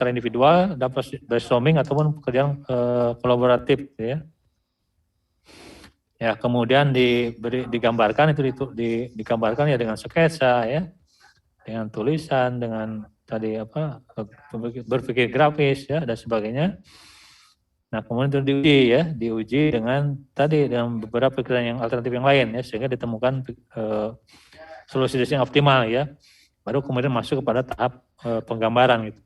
secara individual, ada brainstorming ataupun pekerjaan kolaboratif, gitu ya. Ya, kemudian digambarkan digambarkan ya dengan sketsa ya, dengan tulisan, dengan tadi apa berpikir grafis ya dan sebagainya. Nah, kemudian itu diuji dengan beberapa pikiran yang alternatif yang lain ya, sehingga ditemukan solusi yang optimal ya. Baru kemudian masuk kepada tahap penggambaran gitu.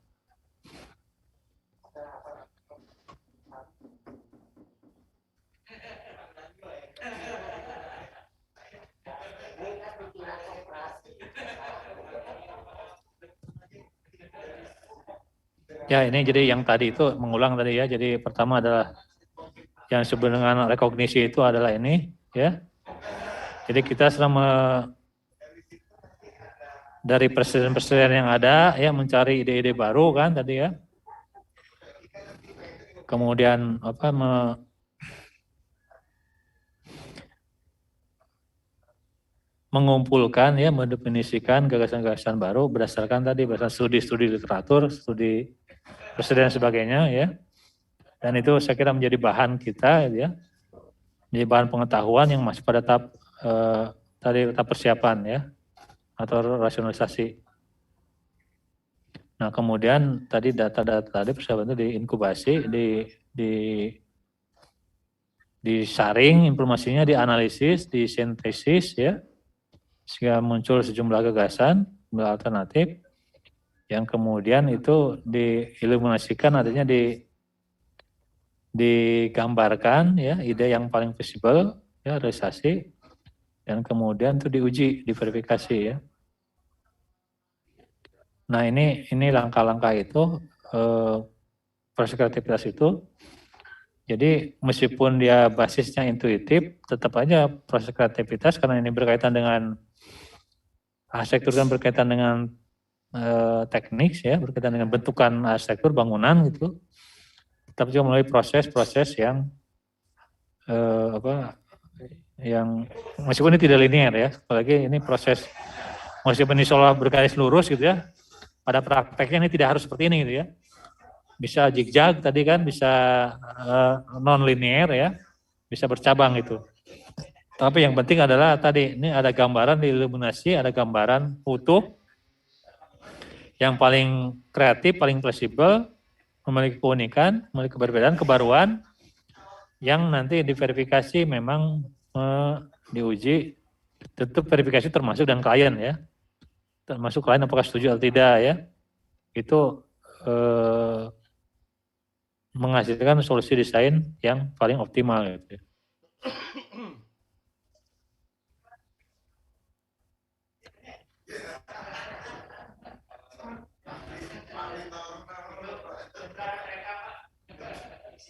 Ya, ini jadi yang tadi itu mengulang tadi ya. Jadi pertama adalah yang disebut dengan rekognisi itu adalah ini ya. Jadi kita selama dari presiden-presiden yang ada ya mencari ide-ide baru kan tadi ya. Kemudian mengumpulkan ya, mendefinisikan gagasan-gagasan baru berdasarkan studi-studi literatur, studi presiden dan sebagainya ya. Dan itu saya kira menjadi bahan kita ya. Menjadi bahan pengetahuan yang masih pada tahap tahap persiapan ya atau rasionalisasi. Nah, kemudian tadi data-data tadi persiapan itu diinkubasi, disaring informasinya, dianalisis, disintesis ya, sehingga muncul sejumlah gagasan, sejumlah alternatif, yang kemudian itu diiluminasikan, artinya digambarkan ya, ide yang paling visible ya, realisasi, dan kemudian itu diuji, diverifikasi ya. Nah, ini langkah-langkah itu proses kreativitas itu. Jadi meskipun dia basisnya intuitif, tetap aja proses kreativitas karena ini berkaitan dengan arsitektur kan berkaitan dengan teknik ya, berkaitan dengan bentukan arsitektur bangunan gitu. Tetap juga melalui proses-proses yang yang meskipun ini tidak linear ya, apalagi ini proses meskipun ini seolah bergaris lurus gitu ya, pada prakteknya ini tidak harus seperti ini gitu ya. Bisa zigzag tadi kan, bisa non linear ya, bisa bercabang itu. Tapi yang penting adalah tadi ini ada gambaran diiluminasi, ada gambaran utuh yang paling kreatif, paling fleksibel, memiliki keunikan, memiliki perbedaan, kebaruan yang nanti diverifikasi memang diuji. Tentu verifikasi termasuk dan klien ya, termasuk klien apakah setuju atau tidak ya. Itu menghasilkan solusi desain yang paling optimal gitu.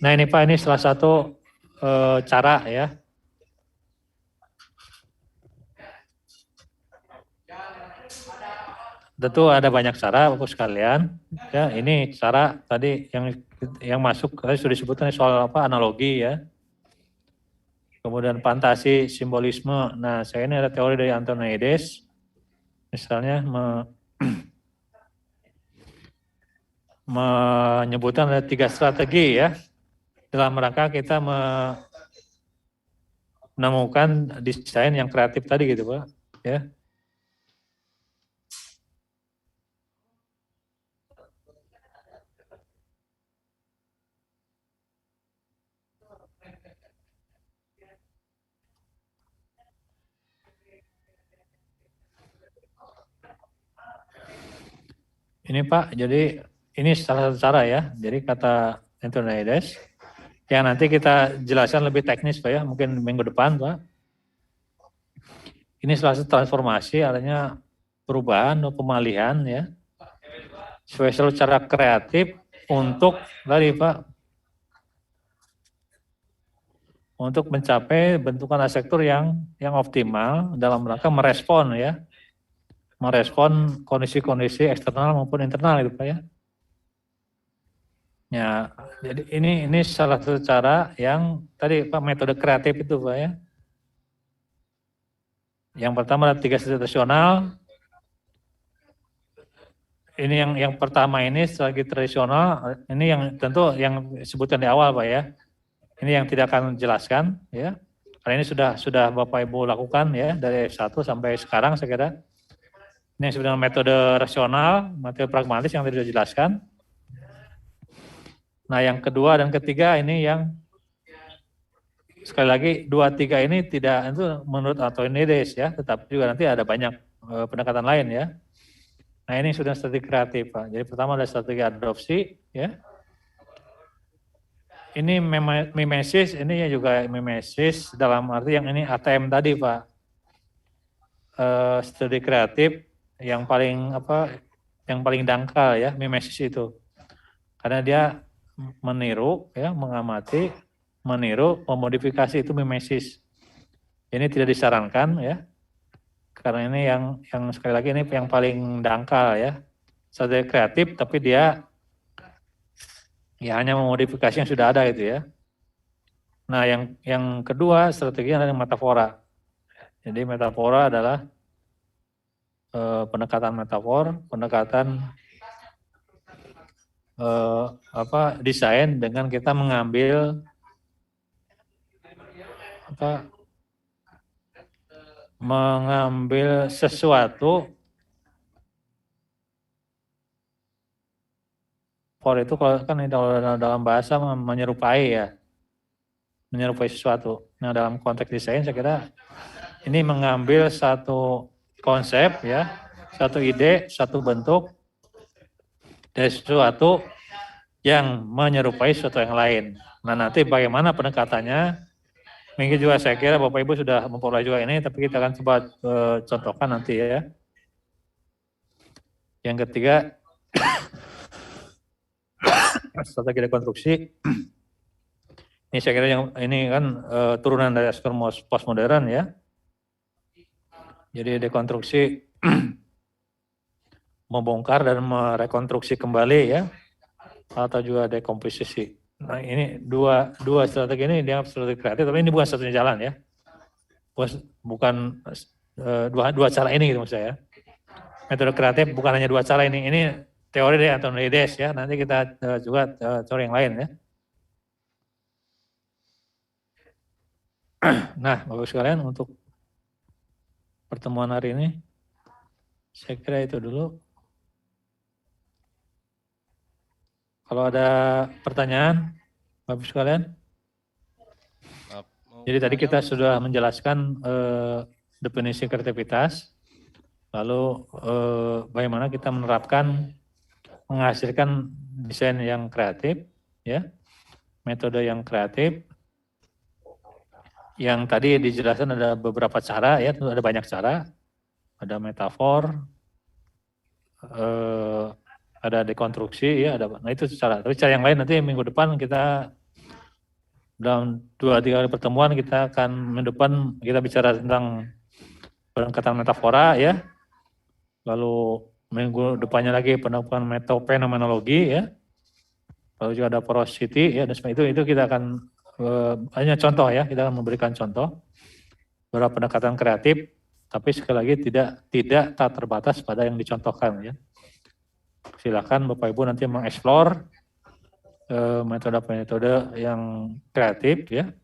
Nah ini Pak, ini salah satu cara ya. Tentu ada banyak cara Bapak sekalian. Ya, ini cara tadi yang masuk tadi sudah disebutkan soal analogi ya. Kemudian fantasi, simbolisme. Nah, saya ini ada teori dari Antoniades. Misalnya menyebutkan ada 3 strategi ya. Dalam rangka kita menemukan desain yang kreatif tadi gitu Pak. Ya. Ini Pak, jadi ini salah satu cara ya. Jadi kata Antoniades, yang nanti kita jelaskan lebih teknis Pak ya, mungkin minggu depan Pak. Ini salah satu transformasi, artinya perubahan atau pemalihan ya, secara kreatif untuk tadi Pak, untuk mencapai bentukan arsitektur yang optimal dalam rangka merespon ya, merespon kondisi-kondisi eksternal maupun internal itu Pak ya. Ya, jadi ini salah satu cara yang tadi Pak, metode kreatif itu Pak ya. Yang pertama ada 3 situasional, ini yang pertama ini strategi tradisional, ini yang tentu yang disebutkan di awal Pak ya. Ini yang tidak akan jelaskan ya. Karena ini sudah Bapak Ibu lakukan ya dari S1 sampai sekarang saya kira. Ini yang sebenarnya metode rasional, metode pragmatis yang tadi sudah dijelaskan. Nah yang kedua dan ketiga ini yang sekali lagi 2, 3 ini tidak itu menurut Antonides ya, tetapi juga nanti ada banyak pendekatan lain ya. Nah ini sudah strategi kreatif Pak. Jadi pertama ada strategi adopsi ya. Ini mimesis, ini juga mimesis dalam arti yang ini ATM tadi Pak. Strategi kreatif yang paling dangkal ya, mimesis itu. Karena dia meniru ya, mengamati, meniru, memodifikasi itu mimesis. Ini tidak disarankan ya. Karena ini yang sekali lagi ini yang paling dangkal ya. Strategi kreatif tapi dia ya hanya memodifikasi yang sudah ada gitu ya. Nah, yang kedua strategi adalah metafora. Jadi metafora adalah pendekatan metafor, pendekatan desain dengan kita mengambil sesuatu. For itu kalau kan dalam bahasa menyerupai ya, menyerupai sesuatu. Nah dalam konteks desain saya kira ini mengambil satu konsep ya, satu ide, satu bentuk dari sesuatu yang menyerupai sesuatu yang lain. Nah nanti bagaimana pendekatannya, mungkin juga saya kira Bapak Ibu sudah memperoleh juga ini, tapi kita akan coba contohkan nanti ya. Yang ketiga, strategi rekonstruksi. Ini saya kira yang ini kan turunan dari aspek postmodern ya. Jadi dekonstruksi membongkar dan merekonstruksi kembali ya, atau juga dekomposisi. Nah ini dua strategi ini dianggap strategi kreatif, tapi ini bukan satunya jalan ya. Bukan dua cara ini gitu maksud saya. Metode kreatif bukan hanya 2 cara ini. Ini teori dari Antonides ya. Nanti kita juga teori yang lain ya. Nah, Bapak sekalian untuk pertemuan hari ini saya kira itu dulu. Kalau ada pertanyaan, Bapak sekalian. Jadi tadi kita sudah menjelaskan definisi kreativitas, lalu bagaimana kita menerapkan, menghasilkan desain yang kreatif, ya, metode yang kreatif. Yang tadi dijelaskan ada beberapa cara, ya, ada banyak cara, ada metafor, ada dekonstruksi, ya, ada. Nah itu cara. Tapi cara yang lain nanti minggu depan kita dalam 2-3 kali pertemuan kita akan minggu depan kita bicara tentang pendekatan metafora ya. Lalu minggu depannya lagi pendekatan metafenomenologi ya. Lalu juga ada porosity ya, dan itu kita akan hanya contoh ya, kita akan memberikan contoh beberapa pendekatan kreatif, tapi sekali lagi tidak tak terbatas pada yang dicontohkan ya. Silakan Bapak Ibu nanti mengeksplor metode-metode yang kreatif ya,